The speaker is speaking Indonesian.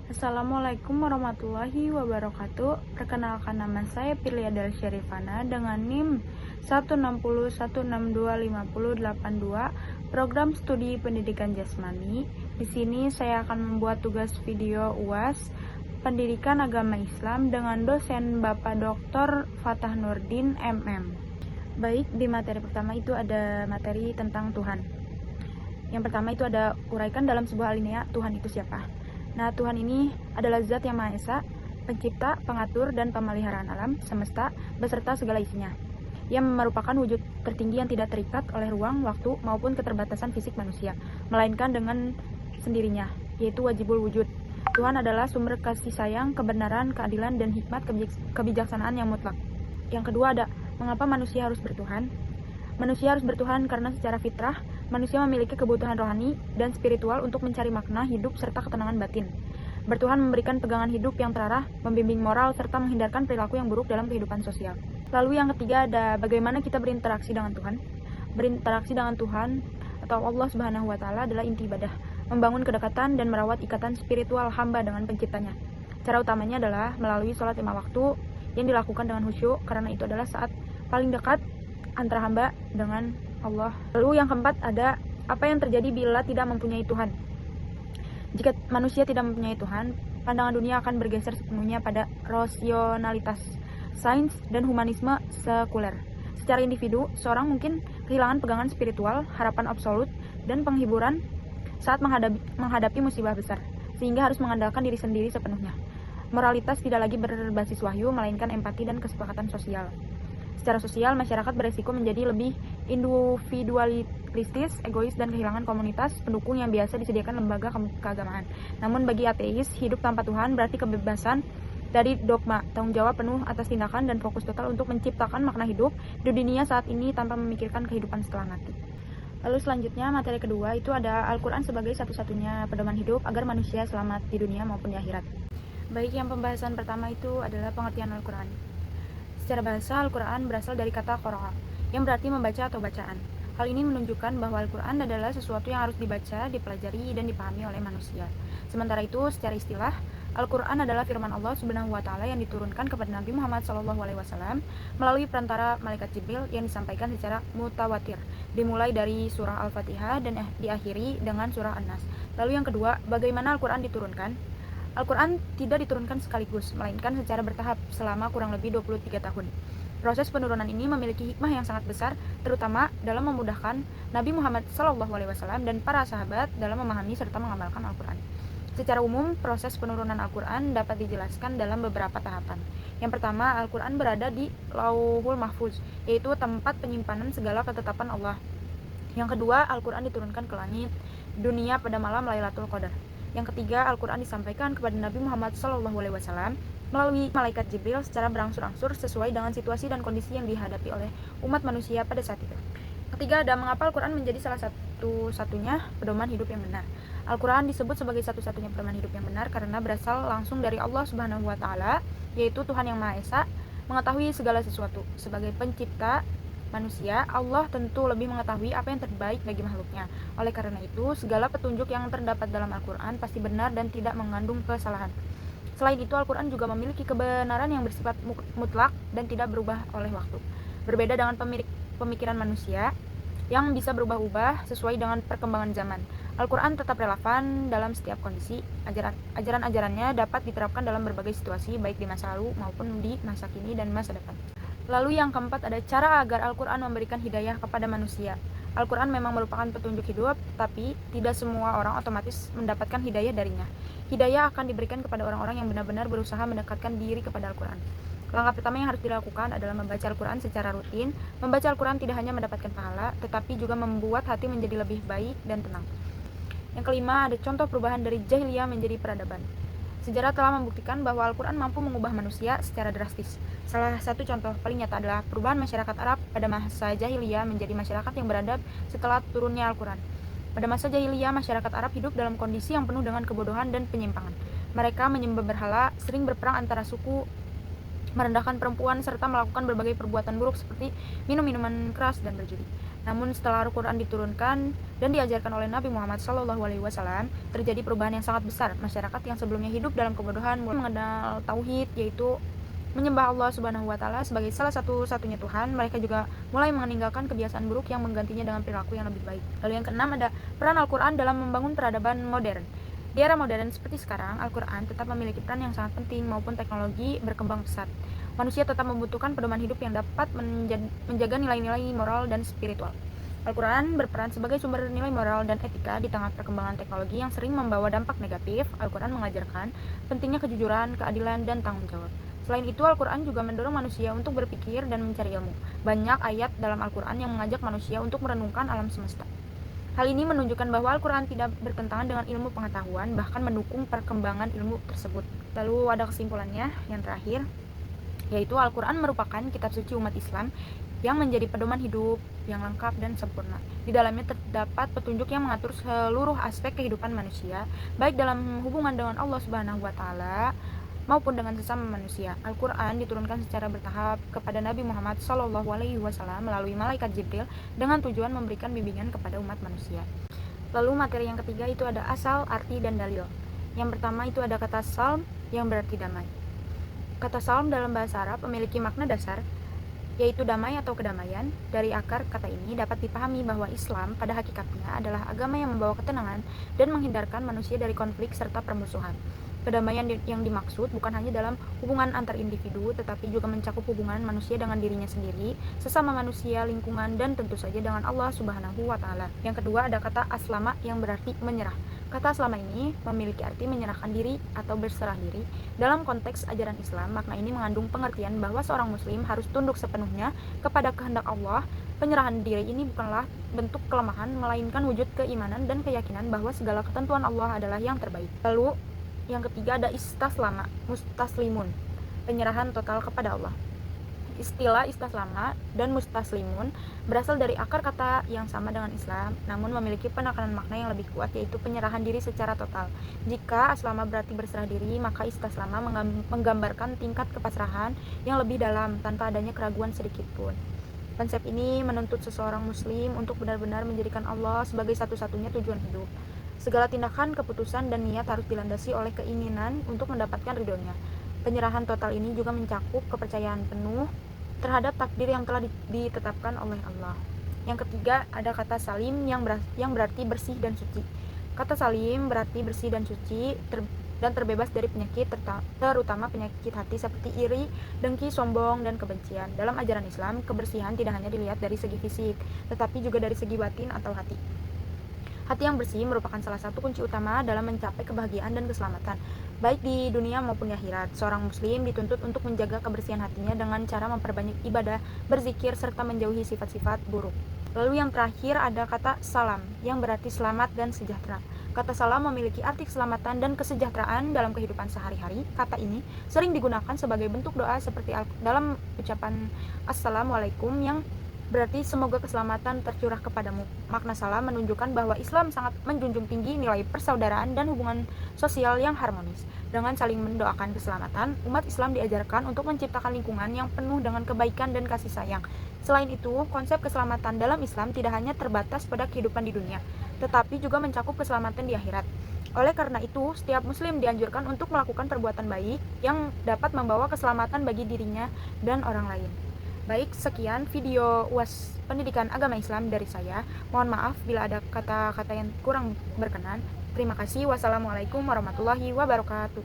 Assalamualaikum warahmatullahi wabarakatuh. Perkenalkan, nama saya Pirlia Del Syarifana dengan NIM 160162582, Program Studi Pendidikan Jasmani. Di sini saya akan membuat tugas video UAS Pendidikan Agama Islam dengan dosen Bapak Dr. Fatah Nurdin MM. Baik, di materi pertama itu ada materi tentang Tuhan. Yang pertama itu ada uraikan dalam sebuah alinea, Tuhan itu siapa? Nah, Tuhan ini adalah zat yang Maha Esa, pencipta, pengatur, dan pemeliharaan alam semesta beserta segala isinya. Ia merupakan wujud tertinggi yang tidak terikat oleh ruang, waktu, maupun keterbatasan fisik manusia, melainkan dengan sendirinya, yaitu wajibul wujud. Tuhan adalah sumber kasih sayang, kebenaran, keadilan, dan hikmat kebijaksanaan yang mutlak. Yang kedua ada, mengapa manusia harus bertuhan? Manusia harus bertuhan karena secara fitrah, manusia memiliki kebutuhan rohani dan spiritual untuk mencari makna hidup serta ketenangan batin. Bertuhan memberikan pegangan hidup yang terarah, membimbing moral, serta menghindarkan perilaku yang buruk dalam kehidupan sosial. Lalu yang ketiga ada bagaimana kita berinteraksi dengan Tuhan. Berinteraksi dengan Tuhan atau Allah Subhanahu wa Ta'ala adalah inti ibadah, membangun kedekatan dan merawat ikatan spiritual hamba dengan penciptanya. Cara utamanya adalah melalui sholat 5 waktu yang dilakukan dengan khusyuk, karena itu adalah saat paling dekat antara hamba dengan Allah. Lalu yang keempat ada apa yang terjadi bila tidak mempunyai Tuhan. Jika manusia tidak mempunyai Tuhan, pandangan dunia akan bergeser sepenuhnya pada rasionalitas, sains, dan humanisme sekuler. Secara individu, seorang mungkin kehilangan pegangan spiritual, harapan absolut, dan penghiburan saat menghadapi musibah besar, sehingga harus mengandalkan diri sendiri sepenuhnya. Moralitas tidak lagi berbasis wahyu, melainkan empati dan kesepakatan sosial. Secara sosial, masyarakat beresiko menjadi lebih individualistis, egois, dan kehilangan komunitas pendukung yang biasa disediakan lembaga keagamaan. Namun bagi ateis, hidup tanpa Tuhan berarti kebebasan dari dogma, tanggung jawab penuh atas tindakan, dan fokus total untuk menciptakan makna hidup di dunia saat ini tanpa memikirkan kehidupan setelah mati. Lalu selanjutnya, materi kedua itu ada Al-Quran sebagai satu-satunya pedoman hidup agar manusia selamat di dunia maupun di akhirat. Baik, yang pembahasan pertama itu adalah pengertian Al-Quran. Secara bahasa, Al-Quran berasal dari kata qara'a, yang berarti membaca atau bacaan. Hal ini menunjukkan bahwa Al-Quran adalah sesuatu yang harus dibaca, dipelajari, dan dipahami oleh manusia. Sementara itu, secara istilah, Al-Quran adalah firman Allah Subhanahu wa Ta'ala yang diturunkan kepada Nabi Muhammad SAW melalui perantara malaikat Jibril yang disampaikan secara mutawatir, dimulai dari surah Al-Fatihah dan diakhiri dengan surah An-Nas. Lalu yang kedua, bagaimana Al-Quran diturunkan? Al-Quran tidak diturunkan sekaligus, melainkan secara bertahap selama kurang lebih 23 tahun. Proses penurunan ini memiliki hikmah yang sangat besar, terutama dalam memudahkan Nabi Muhammad SAW dan para sahabat dalam memahami serta mengamalkan Al-Quran. Secara umum, proses penurunan Al-Quran dapat dijelaskan dalam beberapa tahapan. Yang pertama, Al-Quran berada di Lauhul Mahfuz, yaitu tempat penyimpanan segala ketetapan Allah. Yang kedua, Al-Quran diturunkan ke langit dunia pada malam Lailatul Qadar. Yang ketiga, Al-Quran disampaikan kepada Nabi Muhammad SAW melalui malaikat Jibril secara berangsur-angsur sesuai dengan situasi dan kondisi yang dihadapi oleh umat manusia pada saat itu. Ketiga, ada mengapa Al-Quran menjadi salah satu-satunya pedoman hidup yang benar. Al-Quran disebut sebagai satu-satunya pedoman hidup yang benar karena berasal langsung dari Allah Subhanahu wa Ta'ala, yaitu Tuhan yang Maha Esa, mengetahui segala sesuatu. Sebagai pencipta manusia, Allah tentu lebih mengetahui apa yang terbaik bagi makhluknya. Oleh karena itu, segala petunjuk yang terdapat dalam Al-Quran pasti benar dan tidak mengandung kesalahan. Selain itu, Al-Quran juga memiliki kebenaran yang bersifat mutlak dan tidak berubah oleh waktu. Berbeda dengan pemikiran manusia yang bisa berubah-ubah sesuai dengan perkembangan zaman. Al-Quran tetap relevan dalam setiap kondisi. Ajaran-ajarannya dapat diterapkan dalam berbagai situasi, baik di masa lalu maupun di masa kini dan masa depan. Lalu yang keempat ada cara agar Al-Quran memberikan hidayah kepada manusia. Al-Quran memang merupakan petunjuk hidup, tapi tidak semua orang otomatis mendapatkan hidayah darinya. Hidayah akan diberikan kepada orang-orang yang benar-benar berusaha mendekatkan diri kepada Al-Quran. Langkah pertama yang harus dilakukan adalah membaca Al-Quran secara rutin. Membaca Al-Quran tidak hanya mendapatkan pahala, tetapi juga membuat hati menjadi lebih baik dan tenang. Yang kelima, ada contoh perubahan dari jahiliyah menjadi peradaban. Sejarah telah membuktikan bahwa Al-Quran mampu mengubah manusia secara drastis. Salah satu contoh paling nyata adalah perubahan masyarakat Arab pada masa jahiliyah menjadi masyarakat yang beradab setelah turunnya Al-Quran. Pada masa jahiliyah, masyarakat Arab hidup dalam kondisi yang penuh dengan kebodohan dan penyimpangan. Mereka menyembah berhala, sering berperang antara suku, merendahkan perempuan, serta melakukan berbagai perbuatan buruk seperti minum minuman keras dan berjudi. Namun setelah Al-Quran diturunkan dan diajarkan oleh Nabi Muhammad SAW, terjadi perubahan yang sangat besar. Masyarakat yang sebelumnya hidup dalam kebodohan mulai mengenal tauhid, yaitu menyembah Allah Subhanahu wa Ta'ala sebagai salah satu-satunya Tuhan. Mereka juga mulai meninggalkan kebiasaan buruk yang menggantinya dengan perilaku yang lebih baik. Lalu yang keenam, ada peran Al-Quran dalam membangun peradaban modern. Di era modern seperti sekarang, Al-Quran tetap memiliki peran yang sangat penting maupun teknologi berkembang pesat. Manusia tetap membutuhkan pedoman hidup yang dapat menjaga nilai-nilai moral dan spiritual. Al-Quran berperan sebagai sumber nilai moral dan etika di tengah perkembangan teknologi yang sering membawa dampak negatif. Al-Quran mengajarkan pentingnya kejujuran, keadilan, dan tanggung jawab. Selain itu, Al-Quran juga mendorong manusia untuk berpikir dan mencari ilmu. Banyak ayat dalam Al-Quran yang mengajak manusia untuk merenungkan alam semesta. Hal ini menunjukkan bahwa Al-Quran tidak bertentangan dengan ilmu pengetahuan, bahkan mendukung perkembangan ilmu tersebut. Lalu ada kesimpulannya yang terakhir, yaitu Al-Quran merupakan kitab suci umat Islam yang menjadi pedoman hidup yang lengkap dan sempurna. Di dalamnya terdapat petunjuk yang mengatur seluruh aspek kehidupan manusia, baik dalam hubungan dengan Allah Subhanahu wa Ta'ala maupun dengan sesama manusia. Al-Quran diturunkan secara bertahap kepada Nabi Muhammad SAW melalui malaikat Jibril dengan tujuan memberikan bimbingan kepada umat manusia. Lalu materi yang ketiga itu ada asal, arti, dan dalil. Yang pertama itu ada kata salm yang berarti damai. Kata salm dalam bahasa Arab memiliki makna dasar, yaitu damai atau kedamaian. Dari akar kata ini dapat dipahami bahwa Islam pada hakikatnya adalah agama yang membawa ketenangan dan menghindarkan manusia dari konflik serta permusuhan. Kedamaian yang dimaksud bukan hanya dalam hubungan antar individu, tetapi juga mencakup hubungan manusia dengan dirinya sendiri, sesama manusia, lingkungan, dan tentu saja dengan Allah Subhanahu wa Ta'ala. Yang kedua ada kata aslama yang berarti menyerah. Kata aslama ini memiliki arti menyerahkan diri atau berserah diri. Dalam konteks ajaran Islam, makna ini mengandung pengertian bahwa seorang muslim harus tunduk sepenuhnya kepada kehendak Allah. Penyerahan diri ini bukanlah bentuk kelemahan, melainkan wujud keimanan dan keyakinan bahwa segala ketentuan Allah adalah yang terbaik. Lalu yang ketiga ada istaslama, mustaslimun, penyerahan total kepada Allah. Istilah istaslama dan mustaslimun berasal dari akar kata yang sama dengan Islam, namun memiliki penekanan makna yang lebih kuat, yaitu penyerahan diri secara total. Jika aslama berarti berserah diri, maka istaslama menggambarkan tingkat kepasrahan yang lebih dalam tanpa adanya keraguan sedikit pun. Konsep ini menuntut seseorang muslim untuk benar-benar menjadikan Allah sebagai satu-satunya tujuan hidup. Segala tindakan, keputusan, dan niat harus dilandasi oleh keinginan untuk mendapatkan ridhonya. Penyerahan total ini juga mencakup kepercayaan penuh terhadap takdir yang telah ditetapkan oleh Allah. Yang ketiga ada kata salim yang berarti bersih dan suci. Kata salim berarti bersih dan suci dan terbebas dari penyakit, terutama penyakit hati seperti iri, dengki, sombong, dan kebencian. Dalam ajaran Islam, kebersihan tidak hanya dilihat dari segi fisik, tetapi juga dari segi batin atau hati. Hati yang bersih merupakan salah satu kunci utama dalam mencapai kebahagiaan dan keselamatan, baik di dunia maupun di akhirat. Seorang muslim dituntut untuk menjaga kebersihan hatinya dengan cara memperbanyak ibadah, berzikir, serta menjauhi sifat-sifat buruk. Lalu yang terakhir ada kata salam, yang berarti selamat dan sejahtera. Kata salam memiliki arti keselamatan dan kesejahteraan dalam kehidupan sehari-hari. Kata ini sering digunakan sebagai bentuk doa seperti dalam ucapan Assalamualaikum yang berarti semoga keselamatan tercurah kepadamu. Makna salam menunjukkan bahwa Islam sangat menjunjung tinggi nilai persaudaraan dan hubungan sosial yang harmonis. Dengan saling mendoakan keselamatan, umat Islam diajarkan untuk menciptakan lingkungan yang penuh dengan kebaikan dan kasih sayang. Selain itu, konsep keselamatan dalam Islam tidak hanya terbatas pada kehidupan di dunia, tetapi juga mencakup keselamatan di akhirat. Oleh karena itu, setiap muslim dianjurkan untuk melakukan perbuatan baik yang dapat membawa keselamatan bagi dirinya dan orang lain. Baik, sekian video UAS Pendidikan Agama Islam dari saya. Mohon maaf bila ada kata-kata yang kurang berkenan. Terima kasih. Wassalamualaikum warahmatullahi wabarakatuh.